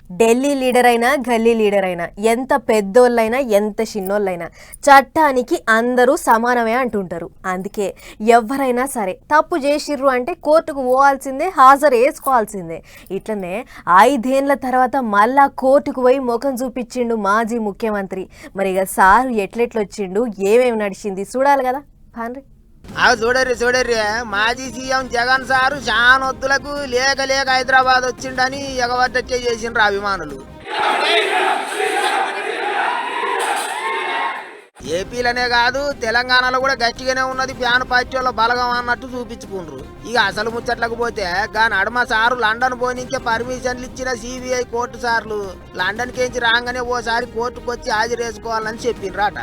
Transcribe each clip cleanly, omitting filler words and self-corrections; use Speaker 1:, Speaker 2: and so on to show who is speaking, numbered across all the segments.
Speaker 1: Delhi leader అయినా గల్లీ leader అయినా ఎంత పెద్దోళ్ళైనా ఎంత చిన్నోళ్ళైనా చట్టానికి అందరూ సమానమే అంటుంటారు. అందుకే ఎవరైనా సరే తప్పు చేసిర్రు అంటే కోర్టుకు పోవాల్సిందే, హాజరు వేసుకోవాల్సిందే. ఇట్లనే 5 ఏళ్ల తర్వాత మళ్ళా కోర్టుకు పోయి ముఖం చూపించిండు మాజీ ముఖ్యమంత్రి. మరి ఇక సారు ఎట్లెట్లొచ్చిండు, ఏమేమి నడిచింది చూడాలి కదా. పాండ్రి
Speaker 2: చూడర్రి మాజీ సీఎం జగన్ సారు చానొద్దులకు లేక లేక హైదరాబాద్ వచ్చిండని ఎగబట్టచ్చే చేసిండ్రు అభిమానులు. ఏపీలోనే కాదు తెలంగాణలో కూడా గట్టిగానే ఉన్నది ఫ్యాన్ పార్టీ వాళ్ళ బలగం అన్నట్టు చూపించుకుండ్రు. ఇక అసలు ముచ్చట్లకు పోతే గాని అడమ సారు లండన్ పోనీకే పర్మిషన్లు ఇచ్చిన సిబిఐ కోర్టు సార్లు లండన్ కేంచి రాగానే ఓసారి కోర్టుకు వచ్చి హాజరేసుకోవాలని చెప్పిండ్రాట.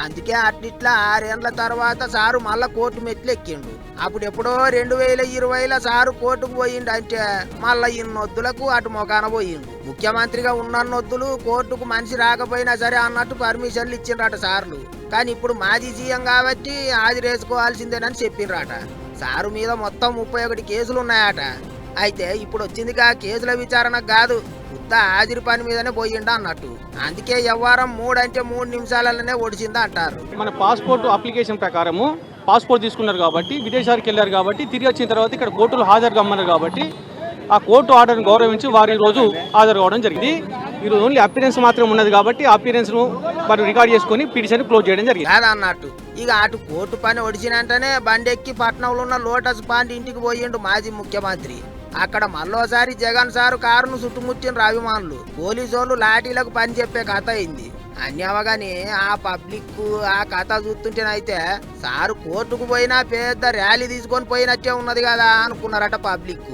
Speaker 2: అందుకే అట్లిట్లా 6 ఏళ్ల తర్వాత సారు మళ్ళా కోర్టు మెట్లు ఎక్కిండు. అప్పుడు ఎప్పుడో 2020లో సారు కోర్టుకు పోయిండు అంటే మళ్ళా ఇన్నొద్దులకు అటు మొగాన పోయిండు. ముఖ్యమంత్రిగా ఉన్నొద్దులు కోర్టుకు మనిషి రాకపోయినా సరే అన్నట్టు పర్మిషన్లు ఇచ్చిండ్రట సార్లు. కానీ ఇప్పుడు మాజీ సీఎం కాబట్టి హాజరేసుకోవాల్సిందేనని చెప్పిండ్రట. సారు మీద మొత్తం 31 కేసులు ఉన్నాయట. అయితే ఇప్పుడు వచ్చిందిగా కేసుల విచారణకు కాదు, హాజరు పని మీదనే పోయిండా అన్నట్టు. అందుకే వ్యవహారం 3 అంటే 3 నిమిషాలలోనే ఒడిచిందా అంటారు.
Speaker 3: మన పాస్పోర్ట్ అప్లికేషన్ ప్రకారము పాస్పోర్ట్ తీసుకున్నారు కాబట్టి విదేశాలకు వెళ్ళారు కాబట్టి తిరిగి వచ్చిన తర్వాత ఇక్కడ కోర్టులో హాజరు కమ్మన్నారు కాబట్టి ఆ కోర్టు ఆర్డర్ని గౌరవించి వారి రోజు హాజరు కావడం జరిగింది. ఈరోజు ఓన్లీ అపీరెన్స్ మాత్రం ఉన్నది కాబట్టి అపీరెన్స్ ను వారు రికార్డ్ చేసుకుని పిటిషన్ క్లోజ్ చేయడం జరిగింది
Speaker 2: అన్నట్టు. ఇక అటు కోర్టు పని ఒడిచినంటనే బండెక్కి పట్నంలో ఉన్న లోటస్ పాండ్ ఇంటికి పోయిండు మాజీ ముఖ్యమంత్రి. అక్కడ మళ్ళోసారి జగన్ సారు కారును చుట్టుముట్టిన అభిమానులు, పోలీసోళ్ళు లాఠీలకు పని చెప్పే కథ అయింది. అన్యవగానే ఆ పబ్లిక్ ఆ కథ చూస్తుంటేనైతే సారు కోర్టుకు పోయినా పెద్ద ర్యాలీ తీసుకొని పోయినట్టే ఉన్నది కదా అనుకున్నారట పబ్లిక్.